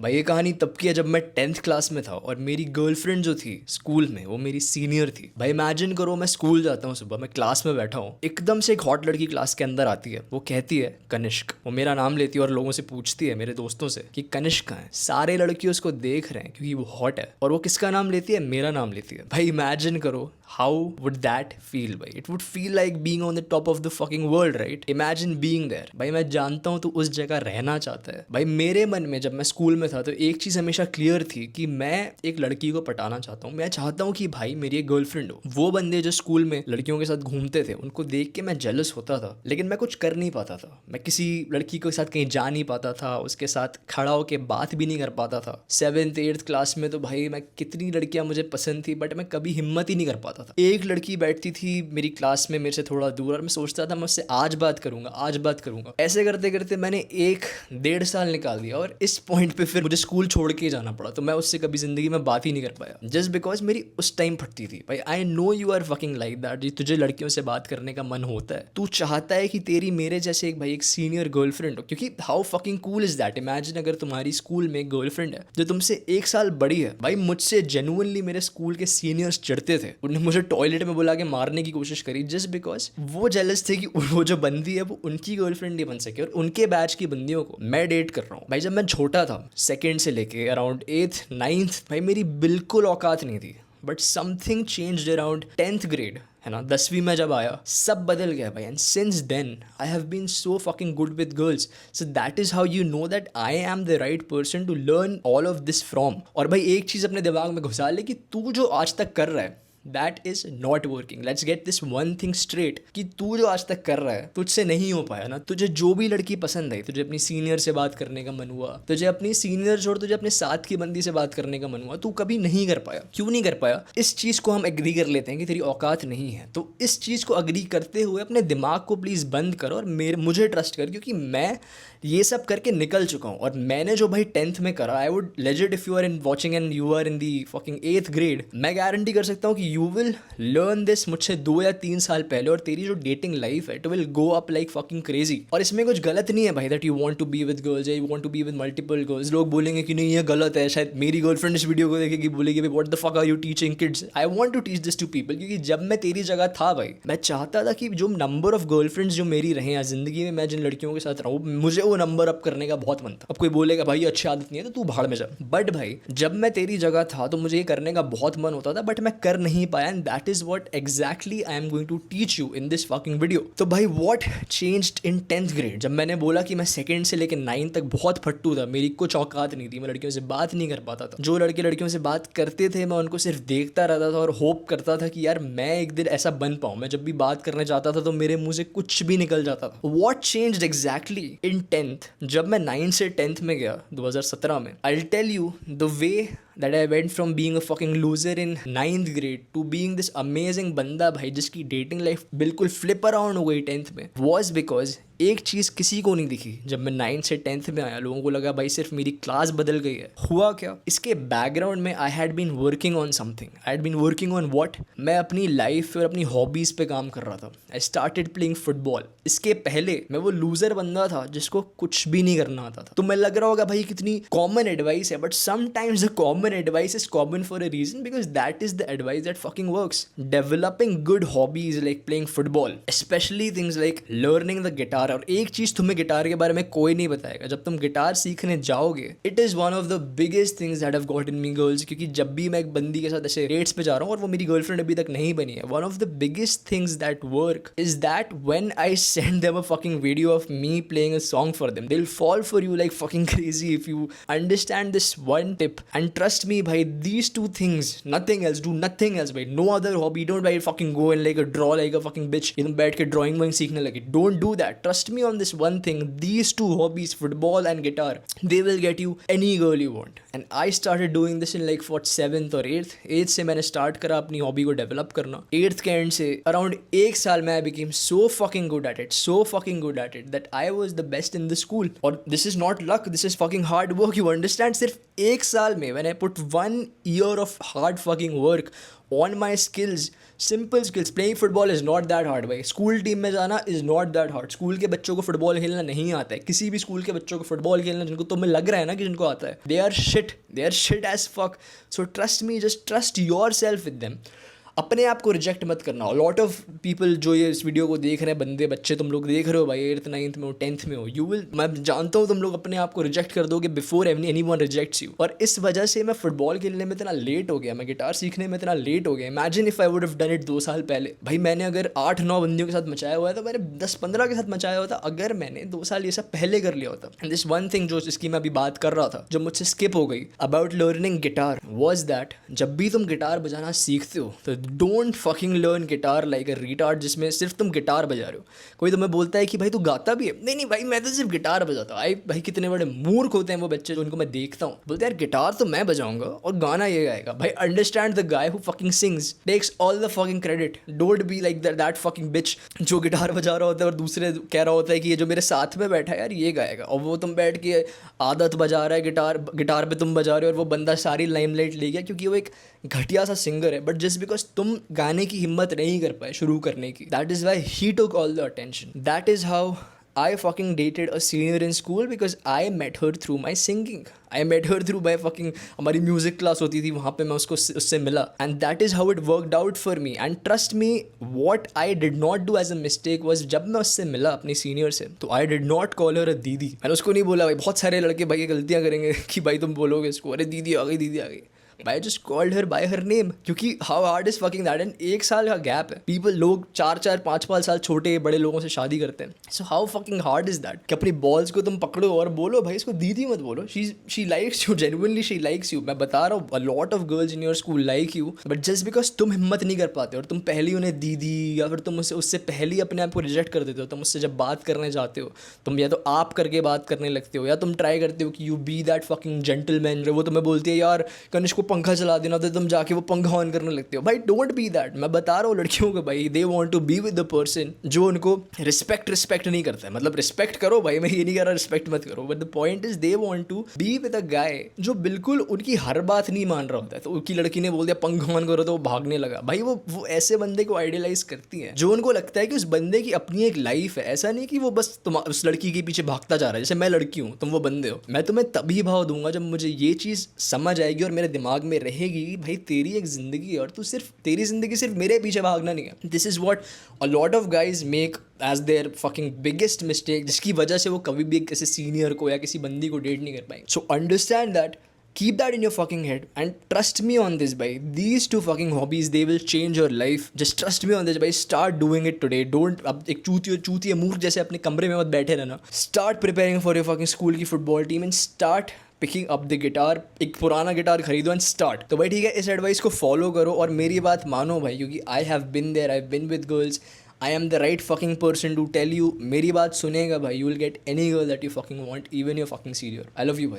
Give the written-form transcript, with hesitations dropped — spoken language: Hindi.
भाई ये कहानी तब की है जब मैं 10th क्लास में था और मेरी गर्लफ्रेंड जो थी स्कूल में वो मेरी सीनियर थी। भाई इमेजिन करो मैं स्कूल जाता हूँ, सुबह मैं क्लास में बैठा हूँ, एकदम से एक हॉट लड़की क्लास के अंदर आती है। वो कहती है कनिष्क। वो मेरा नाम लेती है और लोगों से पूछती है, मेरे दोस्तों से, कि कनिष्क कहाँ है। सारे लड़के उसको देख रहे हैं क्योंकि वो हॉट है। और वो किसका नाम लेती है? मेरा नाम लेती है। भाई इमेजिन करो हाउ वुड दैट फील। भाई it would feel like being on the top of the fucking world, right? Imagine being there. भाई मैं जानता हूँ तो उस जगह रहना चाहता है। भाई मेरे मन में जब मैं स्कूल में था तो एक चीज हमेशा क्लियर थी कि मैं एक लड़की को पटाना चाहता हूँ। मैं चाहता हूँ कि भाई मेरी एक गर्लफ्रेंड हो। वो बंदे जो स्कूल में लड़कियों के साथ घूमते थे उनको देख के मैं जेलस होता था, लेकिन मैं कुछ कर नहीं पाता था। मैं किसी लड़की के साथ कहीं जा नहीं पाता था, उसके साथ खड़ा होकर बात भी नहीं कर पाता था। 7th 8th क्लास में तो भाई मैं कितनी लड़कियां मुझे पसंद थी, बट मैं कभी हिम्मत ही नहीं कर पाता था। एक लड़की बैठती थी मेरी क्लास में मेरे से थोड़ा दूर, और मैं सोचता था मैं उससे आज बात करूंगा, आज बात करूंगा। ऐसे करते करते मैंने 1 1.5 साल निकाल दिया और इस पॉइंट पे फिर मुझे स्कूल छोड़ के जाना पड़ा। तो मैं उससे कभी जिंदगी में बात ही नहीं कर पाया, जस्ट बिकॉज मेरी उस टाइम फटती थी। भाई I know you are fucking like that. तुझे लड़कियों से बात करने का मन होता है, तू चाहता है कि तेरी मेरे जैसे एक भाई एक सीनियर गर्लफ्रेंड हो, क्योंकि how fucking cool is that. Imagine अगर तुम्हारी स्कूल में गर्लफ्रेंड है जो तुमसे 1 साल बड़ी है। भाई मुझसे जेन्युइनली मेरे स्कूल के सीनियर्स चिढ़ते थे, उन्हें मुझे टॉयलेट में बुला के मारने की कोशिश करी, जस्ट बिकॉज वो जेलस थे कि वो जो बंदी है वो उनकी गर्लफ्रेंड नहीं बन सके और उनके बैच की बंदियों को मैं डेट कर रहा हूँ। भाई जब मैं छोटा था, सेकेंड से लेके अराउंड 8th 9th, भाई मेरी बिल्कुल औकात नहीं थी। But something changed around 10th grade, है ना, 10वीं में जब आया सब बदल गया भाई। And since then I have been so fucking good with girls. So that is how you know that I am the right person to learn all of this from. और भाई एक चीज़ अपने दिमाग में घुसा ले कि तू जो आज तक कर रहा है that is not working. Let's get this one thing straight कि तू जो आज तक कर रहा है तुझसे नहीं हो पाया ना। तुझे जो भी लड़की पसंद आई, तुझे अपनी सीनियर से बात करने का मन हुआ, तुझे अपनी सीनियर छोड़ तुझे अपने साथ की बंदी से बात करने का मन हुआ, तू कभी नहीं कर पाया। क्यों नहीं कर पाया? इस चीज को हम एग्री कर लेते हैं कि तेरी औकात नहीं है। तो इस चीज को एग्री करते हुए अपने दिमाग को प्लीज बंद करो और मुझे ट्रस्ट कर, क्योंकि मैं ये सब करके निकल चुका हूँ। और मैंने जो भाई 10th में करा, I would legit if you are in watching and you are in the fucking 8th grade, मैं गारंटी कर सकता हूँ कि यू विल लर्न दिस मुझसे 2 या 3 साल पहले। और तेरी जो डेटिंग लाइफ है it will go up like fucking crazy. और इसमें कुछ गलत नहीं है भाई that you want to be with girls या you want to be with multiple girls. लोग बोलेंगे कि नहीं ये गलत है, शायद मेरी गर्लफ्रेंड इस वीडियो को देखेगी, बोलेगी what the fuck are you teaching kids. I want to teach this to people, क्योंकि जब मैं तेरी जगह था भाई मैं चाहता था कि जो नंबर ऑफ गर्लफ्रेंड्स जो मेरी रहे हैं जिंदगी में, मैं जिन लड़कियों के साथ रहूँ, मुझे वो नंबर अप करने का बहुत मन था। अब कोई बोलेगा भाई अच्छी आदत नहीं है तो तू भाड़ में जा, बट भाई जब मैं तेरी जगह था तो मुझे ये करने का बहुत मन होता था, बट मैं कर नहीं पाया। And that is what exactly I am going to teach you in this fucking video. तो भाई what changed in 10th grade, जब मैंने बोला कि मैं सेकंड से लेकर 9th तक बहुत फट्टू था, मेरी कुछ औकात नहीं थी, मैं लड़कियों से बात नहीं कर पाता था। जो लड़के लड़कियों से बात करते थे मैं उनको सिर्फ देखता रहता था और होप करता था कि यार मैं एक दिन ऐसा बन पाऊं। मैं जब भी बात करने जाता था तो मेरे मुंह से कुछ भी निकल जाता था। What changed exactly in 10th, जब मैं 9th से 10th में गया 2017 में, I will tell you the way that I went from being a fucking loser in 9th grade to being this amazing बंदा भाई जिसकी डेटिंग लाइफ बिल्कुल फ्लिप अराउंड हो गई 10th में, was because एक चीज़ किसी को नहीं दिखी। जब मैं 9th से 10th में आया लोगों को लगा भाई सिर्फ मेरी क्लास बदल गई है। हुआ क्या? इसके बैकग्राउंड में I had been working on something. I had been working on what? मैं अपनी लाइफ और अपनी हॉबीज़ पे काम कर रहा था। I started playing football. इसके पहले मैं वो लूजर बंदा था जिसको कुछ भी नहीं करना आता था। तो मैं लग रहा होगा भाई कितनी कॉमन एडवाइस है, but sometimes the common advice is common for a reason, because that is the advice that fucking works. Developing good hobbies like playing football, especially things like learning the guitar. और एक चीज तुम्हें गिटार के बारे में कोई नहीं बताएगा, जब तुम गिटार सीखने जाओगे it is one of the biggest things that have gotten me girls। क्योंकि जब भी मैं एक बंदी के साथ ऐसे रेट्स पे जा रहा हूँ और वो मेरी गर्लफ्रेंड अभी तक नहीं बनी है, one of the biggest things that work is that when I send them a fucking video of me playing a song for them, they'll fall for you like fucking crazy if you understand this one tip. And trust me भाई, these two things, nothing else, do nothing else भाई, no other hobby, don't भाई fucking go and like a draw like a fucking bitch, एकदम बैठ के drawing वहीं सीखने लगे, don't do that, trust me on this one thing, these two hobbies, football and guitar, they will get you any girl you want। And I started doing this in like what 7th or 8th से मैंने start करा अपनी hobby को develop करना। 8th के end से around 1 साल में I became so fucking good at it, so fucking good at it that I was the best in the school। और this is not luck, this is fucking hard work, you understand? सिर्फ एक साल में when I put 1 year of hard fucking work on my skills, simple skills, playing football is not that hard भाई, स्कूल टीम में जाना is not that hard. School के बच्चों को फुटबॉल खेलना नहीं आता है, किसी भी स्कूल के बच्चों को फुटबॉल खेलना जिनको तुम्हें लग रहा है ना कि जिनको आता है, they are shit as fuck. So trust me, just trust yourself with them. अपने आप को रिजेक्ट मत करना। लॉट ऑफ पीपल जो ये इस वीडियो को देख रहे हैं, बंदे बच्चे तुम लोग देख रहे हो भाई, 8th 9th में हो, 10th में हो, यू विल, मैं जानता हूँ तुम लोग अपने आप को रिजेक्ट कर दोगे before any one rejects you. और इस वजह से मैं फुटबॉल खेलने में इतना लेट हो गया, मैं गिटार सीखने में इतना लेट हो गया। Imagine if I would have done it 2 साल पहले। भाई मैंने अगर 8-9 बंदियों के साथ मचाया हुआ है तो मैंने 10-15 के साथ मचाया होता अगर मैंने 2 साल ये सब पहले कर लिया होता। एंड दिस वन थिंग जो जिसकी मैं अभी बात कर रहा था, जो मुझसे स्किप हो गई about learning guitar, was that जब भी तुम गिटार बजाना सीखते हो तो don't fucking learn guitar like a retard, जिसमें सिर्फ तुम गिटार बजा रहे हो। कोई तुम्हें बोलता है कि भाई तू गाता भी है, नहीं भाई मैं तो सिर्फ गिटार बजाता हूँ। भाई कितने बड़े मूर्ख होते हैं वो बच्चे जो उनको मैं देखता हूँ, बोलते हैं यार गिटार तो मैं बजाऊंगा और गाना ये गाएगा। भाई understand the guy who fucking sings takes all the fucking credit, don't be like that fucking bitch जो गिटार बजा रहा होता है और दूसरे कह रहा होता है कि ये जो मेरे साथ में बैठा है यार ये गाएगा, और वो तुम बैठ के आदत बजा रहा है, गिटार पे तुम बजा रहे हो और वो बंदा सारी लाइमलाइट ले गया क्योंकि वो एक घटिया सा सिंगर है। बट जस्ट बिकॉज तुम गाने की हिम्मत नहीं कर पाए शुरू करने की, that is why he took all the attention. That is how I fucking dated a senior in school because I met her through my singing. I met her through my fucking, हमारी म्यूजिक क्लास होती थी, वहाँ पे मैं उससे मिला, and that is how it worked out for me. And trust me, what I did not do as a mistake was जब मैं उससे मिला अपनी सीनियर से, तो I did not call her a दीदी। मैंने उसको नहीं बोला भाई, बहुत सारे लड़के भाई ये गलतियाँ करेंगे कि भाई तुम बोलोगे इसको अरे दीदी आ गई। I just called her by her name, क्योंकि how hard is fucking that, and 1 साल का गैप है। People, लोग 4-5 साल छोटे बड़े लोगों से शादी करते हैं। So how fucking hard is that कि अपनी balls को तुम पकड़ो और बोलो भाई इसको दीदी मत बोलो, she likes you, genuinely she likes you। मैं बता रहा हूँ a lot of girls in your school like you, but just because तुम हिम्मत नहीं कर पाते और तुम पहले उन्हें दीदी या फिर तुम उससे पहले ही अपने आप को रिजेक्ट कर देते हो, तुम उससे जब बात करने जाते हो तुम या तो आप करके बात करने लगते हो या तुम ट्राई करते हो कि you be that fucking gentleman, वो तुम्हें बोलती है यार कनिष्क को पंखा चला देना, तो तुम जाके वो पंखा ऑन करने लगते हो। भाई डोंट बी दैट। मैं बता रहा हूँ लड़कियों को भाई, they want to be with the person जो उनको रिस्पेक्ट नहीं करता है। मतलब रिस्पेक्ट करो भाई, मैं ये नहीं कह रहा रिस्पेक्ट मत करो, but the point is they want to be with a guy जो बिल्कुल उनकी हर बात नहीं मान रहा होता है। तो उनकी लड़की ने बोल दिया पंखा ऑन करो तो वो भागने लगा। भाई वो ऐसे बंदे को आइडियलाइज करती है जो उनको लगता है कि उस बंदे की अपनी एक लाइफ है। ऐसा नहीं कि वो बस उस लड़की के पीछे भागता जा रहा है। जैसे मैं लड़की हूँ, तुम वो बंदे हो, मैं तुम्हें तभी भाव दूंगा जब मुझे ये चीज़ समझ आएगी और मेरे दिमाग में रहेगी भाई तेरी एक जिंदगी है और तू सिर्फ, तेरी जिंदगी सिर्फ मेरे पीछे भागना नहीं है। This is what a lot of guys make as their fucking biggest mistake, जिसकी वजह से वो कभी भी किसी सीनियर को या किसी बंदी को डेट नहीं कर पाएंगे। So understand that, keep that in your fucking head and trust me on this, bhai. These 2 fucking hobbies, they will change your life. Just trust me on this, bhai. Start doing it today. Don't अब एक चूती मूर्ख जैसे अपने कमरे में मत बैठे रहना। Start preparing for your fucking school की football team and start picking up the guitar. एक पुराना गिटार खरीदो एंड स्टार्ट। तो भाई ठीक है, इस एडवाइस को फॉलो करो और मेरी बात मानो भाई, क्योंकि I have been there, I have been with girls, I am the right fucking person to tell you. मेरी बात सुनेगा भाई, you will get any girl that you fucking want, even your fucking senior. I love you भाई।